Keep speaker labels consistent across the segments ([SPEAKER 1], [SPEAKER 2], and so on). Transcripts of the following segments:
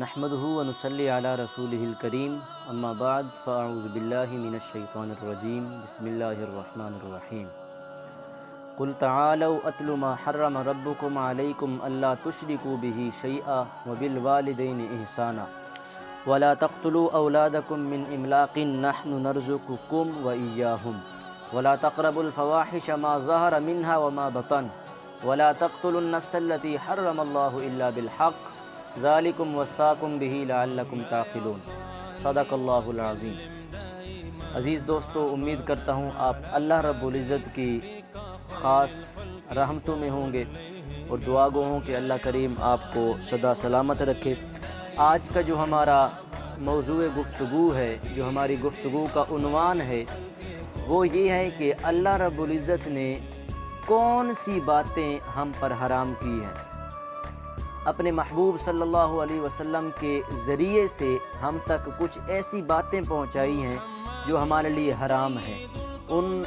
[SPEAKER 1] نحمده ونصلي على رسوله الكريم اما بعد فاعوذ بالله من الشيطان الرجيم بسم الله الرحمن الرحيم قل تعالوا اتل ما حرم ربكم عليكم الا تشركوا به شيئا وبالوالدين احسانا ولا تقتلوا اولادكم من املاق نحن نرزقكم واياهم ولا تقربوا الفواحش ما ظهر منها وما بطن ولا تقتلوا النفس التي حرم الله الا بالحق ذالکم وصاکم بہ لعلکم تعقلون صدق اللہ العظیم۔ عزیز دوستو، امید کرتا ہوں آپ اللہ رب العزت کی خاص رحمتوں میں ہوں گے اور دعا گو ہوں کہ اللہ کریم آپ کو سدا سلامت رکھے۔ آج کا جو ہمارا موضوع گفتگو ہے، جو ہماری گفتگو کا عنوان ہے، وہ یہ ہے کہ اللہ رب العزت نے کون سی باتیں ہم پر حرام کی ہیں۔ اپنے محبوب صلی اللہ علیہ وسلم کے ذریعے سے ہم تک کچھ ایسی باتیں پہنچائی ہیں جو ہمارے لیے حرام ہیں۔ ان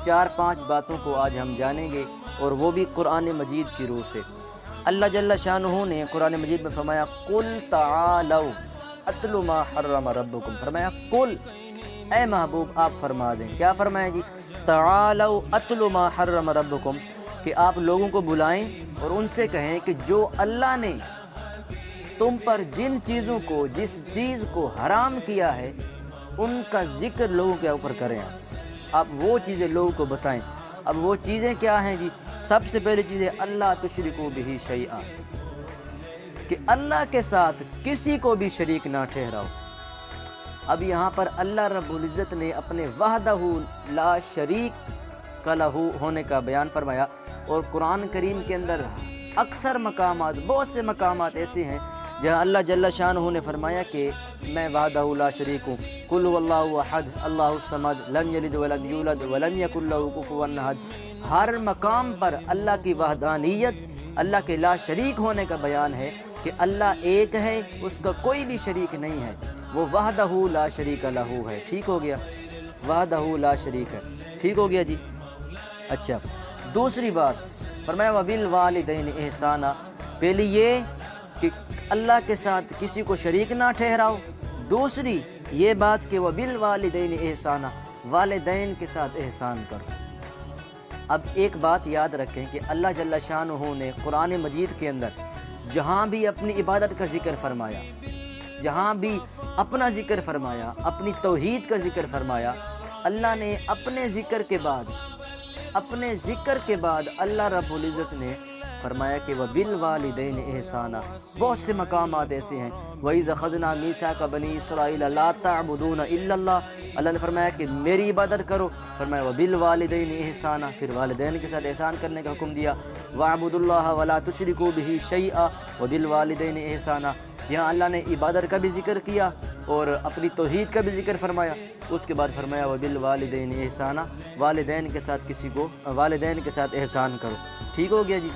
[SPEAKER 1] 4-5 باتوں کو آج ہم جانیں گے، اور وہ بھی قرآن مجید کی روح سے۔ اللہ جل شانہ نے قرآن مجید میں فرمایا قل تعالوا اتل ما حرم ربکم، فرمایا قل، اے محبوب آپ فرما دیں۔ کیا فرمایا جی؟ تعالوا اتل ما حرم ربکم، کہ آپ لوگوں کو بلائیں اور ان سے کہیں کہ جو اللہ نے تم پر جن چیزوں کو، جس چیز کو حرام کیا ہے، ان کا ذکر لوگوں کے اوپر کریں۔ آپ وہ چیزیں لوگوں کو بتائیں۔ اب وہ چیزیں کیا ہیں جی؟ سب سے پہلی چیز ہے اللہ تشرکوا بہ شیئا، کہ اللہ کے ساتھ کسی کو بھی شریک نہ ٹھہراؤ۔ اب یہاں پر اللہ رب العزت نے اپنے وحدہ لا شریک کا لہو ہونے کا بیان فرمایا، اور قرآن کریم کے اندر اکثر مقامات، بہت سے مقامات ایسے ہیں جہاں اللہ جل شانہ نے فرمایا کہ میں وحدہ لا شریک ہوں، قل هو اللہ احد اللہ الصمد لم یلد ولم یولد ولم یکن لہ کفوا احد۔ ہر مقام پر اللہ کی وحدانیت، اللہ کے لا شریک ہونے کا بیان ہے کہ اللہ ایک ہے، اس کا کوئی بھی شریک نہیں ہے، وہ وحدہ لا شریک لہ ہے۔ ٹھیک ہو گیا؟ وحدہ لا شریک ہے، ٹھیک ہو گیا جی؟ اچھا، دوسری بات فرمایا وبالوالدین احسانا، پہلی یہ کہ اللہ کے ساتھ کسی کو شریک نہ ٹھہراؤ، دوسری یہ بات کہ وبالوالدین احسانا، والدین کے ساتھ احسان کرو۔ اب ایک بات یاد رکھیں کہ اللہ جل شانہ نے قرآن مجید کے اندر جہاں بھی اپنی عبادت کا ذکر فرمایا، جہاں بھی اپنا ذکر فرمایا، اپنی توحید کا ذکر فرمایا، اللہ نے اپنے ذکر کے بعد اللہ رب العزت نے فرمایا کہ وبالوالدین احسانا۔ بہت سے مقامات ایسے ہیں، وَإِذْ أَخَذْنَا مِيثَاقَ بَنِي إِسْرَائِيلَ لَا تَعْبُدُونَ إِلَّا اللَّهَ، اللہ نے فرمایا کہ میری عبادت کرو، فرمایا وبالوالدین احسانا، پھر والدین کے ساتھ احسان کرنے کا حکم دیا، وَاعْبُدُوا اللَّهَ وَلَا تُشْرِكُوا بِهِ شَيْئًا وَبِالْوَالِدَيْنِ احسانا۔ یہاں اللہ نے عبادت کا بھی ذکر کیا اور اپنی توحید کا بھی ذکر فرمایا، اس کے بعد فرمایا وبالوالدین احسانا، والدین کے ساتھ احسان کرو۔ ٹھیک ہو گیا جی؟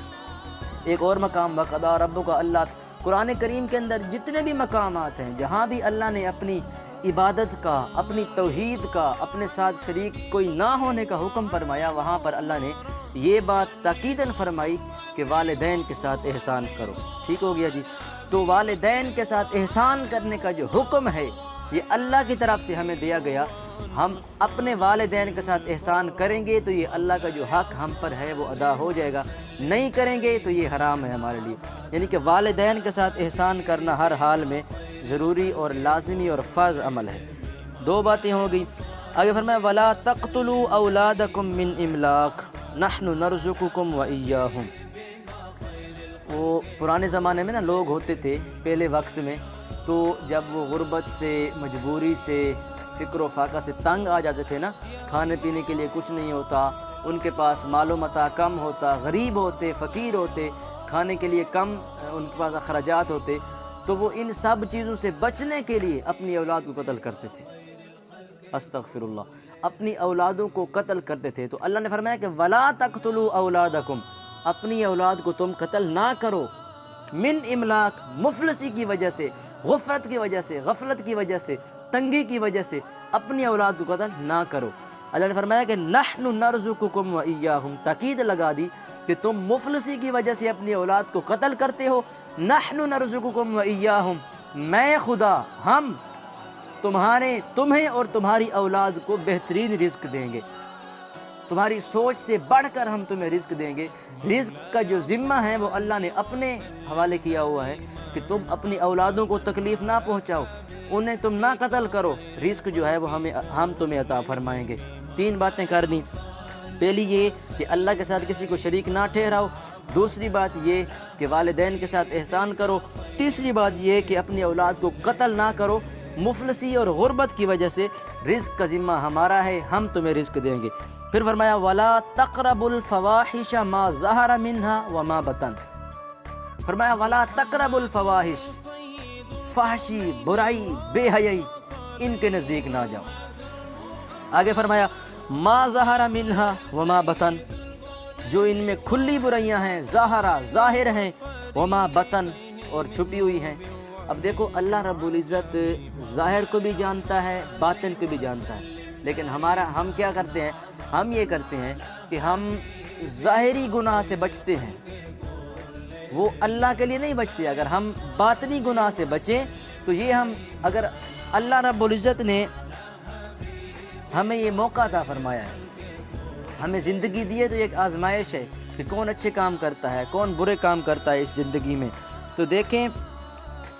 [SPEAKER 1] ایک اور مقام وَقَضَىٰ رَبُّكَ اللہ، قرآن کریم کے اندر جتنے بھی مقامات ہیں جہاں بھی اللہ نے اپنی عبادت کا، اپنی توحید کا، اپنے ساتھ شریک کوئی نہ ہونے کا حکم فرمایا، وہاں پر اللہ نے یہ بات تاکیداً فرمائی کہ والدین کے ساتھ احسان کرو۔ ٹھیک ہو گیا جی؟ تو والدین کے ساتھ احسان کرنے کا جو حکم ہے یہ اللہ کی طرف سے ہمیں دیا گیا۔ ہم اپنے والدین کے ساتھ احسان کریں گے تو یہ اللہ کا جو حق ہم پر ہے وہ ادا ہو جائے گا، نہیں کریں گے تو یہ حرام ہے ہمارے لیے۔ یعنی کہ والدین کے ساتھ احسان کرنا ہر حال میں ضروری اور لازمی اور فرض عمل ہے۔ 2 باتیں ہو گئی۔ آگے فرمایا وَلَا تَقْتُلُوا أَوْلَادَكُم مِّنْ إِمْلَاقٍ نَحْنُ نَرْزُقُكُمْ وَإِيَّاهُمْ۔ وہ پرانے زمانے میں نا لوگ ہوتے تھے پہلے وقت میں، تو جب وہ غربت سے، مجبوری سے، فکر و فاقہ سے تنگ آ جاتے تھے نا، کھانے پینے کے لیے کچھ نہیں ہوتا، ان کے پاس مال و متاع کم ہوتا، غریب ہوتے، فقیر ہوتے، کھانے کے لیے کم ان کے پاس اخراجات ہوتے، تو وہ ان سب چیزوں سے بچنے کے لیے اپنی اولاد کو قتل کرتے تھے۔ استغفر اللہ، اپنی اولادوں کو قتل کرتے تھے۔ تو اللہ نے فرمایا کہ وَلَا تَقْتُلُوا أَوْلَادَكُمْ، اپنی اولاد کو تم قتل نہ کرو، من املاک، مفلسی کی وجہ سے، غفلت کی وجہ سے، غفلت کی وجہ سے، تنگی کی وجہ سے اپنی اولاد کو قتل نہ کرو۔ اللہ نے فرمایا کہ نحن نرزقکم و ایاہم، تاکید لگا دی کہ تم مفلسی کی وجہ سے اپنی اولاد کو قتل کرتے ہو. نحن نرزقکم و ایاہم، میں خدا ہم تمہیں اور تمہاری اولاد کو بہترین رزق دیں گے. تمہاری سوچ سے بڑھ کر ہم تمہیں رزق دیں گے. رزق کا جو ذمہ ہے وہ اللہ نے اپنے حوالے کیا ہوا ہے کہ تم اپنی اولادوں کو تکلیف نہ پہنچاؤ، انہیں تم نہ قتل کرو. رزق جو ہے وہ ہم تمہیں عطا فرمائیں گے. 3 باتیں کر دیں. پہلی یہ کہ اللہ کے ساتھ کسی کو شریک نہ ٹھہراؤ. دوسری بات یہ کہ والدین کے ساتھ احسان کرو. تیسری بات یہ کہ اپنی اولاد کو قتل نہ کرو. مفلسی اور غربت کی وجہ سے رزق کا ذمہ ہمارا ہے، ہم تمہیں رزق دیں گے. پھر فرمایا وَلَا تَقْرَبُوا الْفَوَاحِشَ مَا ظَهَرَ مِنْهَا وَمَا بَطَنَ. فرمایا وَلَا تَقْرَبُوا الْفَوَاحِشَ، فحشی، برائی، بے حیائی، ان کے نزدیک نہ جاؤ. آگے فرمایا ما ظہر منہا وما بطن، جو ان میں کھلی برائیاں ہیں، ظاہر ہیں، وما بطن، اور چھپی ہوئی ہیں. اب دیکھو اللہ رب العزت ظاہر کو بھی جانتا ہے، باطن کو بھی جانتا ہے. لیکن ہم کیا کرتے ہیں؟ ہم یہ کرتے ہیں کہ ہم ظاہری گناہ سے بچتے ہیں، وہ اللہ کے لیے نہیں بچتے. اگر ہم باطنی گناہ سے بچیں تو یہ اگر اللہ رب العزت نے ہمیں یہ موقع عطا فرمایا ہے، ہمیں زندگی دی ہے، تو ایک آزمائش ہے کہ کون اچھے کام کرتا ہے، کون برے کام کرتا ہے اس زندگی میں. تو دیکھیں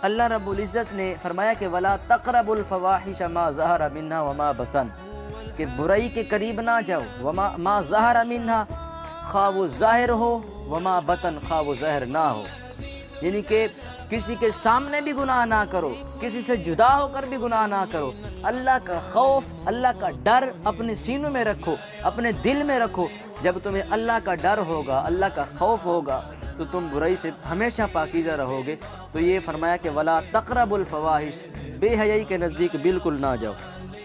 [SPEAKER 1] اللہ رب العزت نے فرمایا کہ وَلَا تَقْرَبُوا الْفَوَاحِشَ مَا ظَهَرَ مِنْهَا وَمَا بَطَنَ، کہ برائی کے قریب نہ جاؤ. ما ظَهَرَ مِنْهَا، خواہ وہ ظاہر ہو، وما بطن، خواہ وہ ظاہر نہ ہو. یعنی کہ کسی کے سامنے بھی گناہ نہ کرو، کسی سے جدا ہو کر بھی گناہ نہ کرو. اللہ کا خوف، اللہ کا ڈر اپنے سینوں میں رکھو، اپنے دل میں رکھو. جب تمہیں اللہ کا ڈر ہوگا، اللہ کا خوف ہوگا، تو تم برائی سے ہمیشہ پاکیزہ رہو گے. تو یہ فرمایا کہ ولا تقربوا الفواحش، بے حیائی کے نزدیک بالکل نہ جاؤ.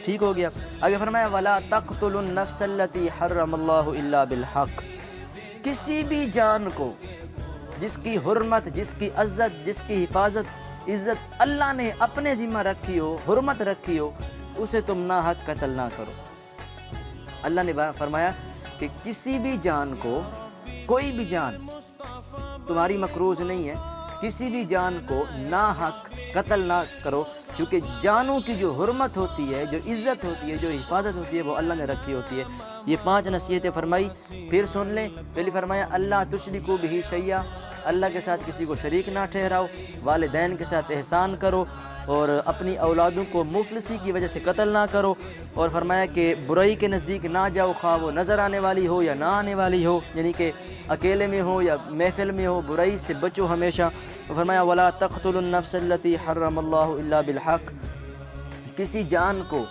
[SPEAKER 1] ٹھیک ہو گیا. آگے فرمایا ولا تقتلوا النفس التي حرم اللہ الا بالحق، کسی بھی جان کو جس کی حرمت، جس کی عزت، جس کی حفاظت، عزت اللہ نے اپنے ذمہ رکھی ہو، حرمت رکھی ہو، اسے تم ناحق قتل نہ کرو. اللہ نے فرمایا کہ کسی بھی جان کو، کوئی بھی جان تمہاری مکروز نہیں ہے، کسی بھی جان کو ناحق قتل نہ کرو، کیونکہ جانوں کی جو حرمت ہوتی ہے، جو عزت ہوتی ہے، جو حفاظت ہوتی ہے، وہ اللہ نے رکھی ہوتی ہے. یہ 5 نصیحتیں فرمائی. پھر سن لیں. پہلی فرمایا اللہ تشرکوا بہ شیئا، اللہ کے ساتھ کسی کو شریک نہ ٹھہراؤ. والدین کے ساتھ احسان کرو، اور اپنی اولادوں کو مفلسی کی وجہ سے قتل نہ کرو. اور فرمایا کہ برائی کے نزدیک نہ جاؤ، خواہ وہ نظر آنے والی ہو یا نہ آنے والی ہو، یعنی کہ اکیلے میں ہو یا محفل میں ہو، برائی سے بچو ہمیشہ. فرمایا ولا تقتلوا النفس التي حرم اللہ الا بالحق، کسی جان کو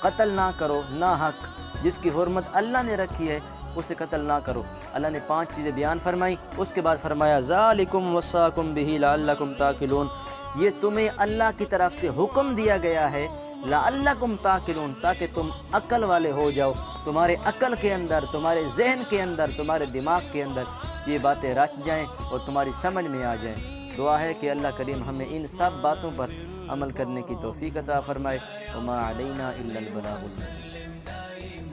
[SPEAKER 1] قتل نہ کرو ناحق، جس کی حرمت اللہ نے رکھی ہے اسے قتل نہ کرو. اللہ نے 5 چیزیں بیان فرمائی. اس کے بعد فرمایا ذالکم وصاکم بہ لعلکم تعقلون، یہ تمہیں اللہ کی طرف سے حکم دیا گیا ہے لعلکم تعقلون، تاکہ تم عقل والے ہو جاؤ، تمہارے عقل کے اندر، تمہارے ذہن کے اندر، تمہارے دماغ کے اندر یہ باتیں رچ جائیں اور تمہاری سمجھ میں آ جائیں. دعا ہے کہ اللہ کریم ہمیں ان سب باتوں پر عمل کرنے کی توفیق عطا فرمائے. وما علینا الا البلاغ المبین.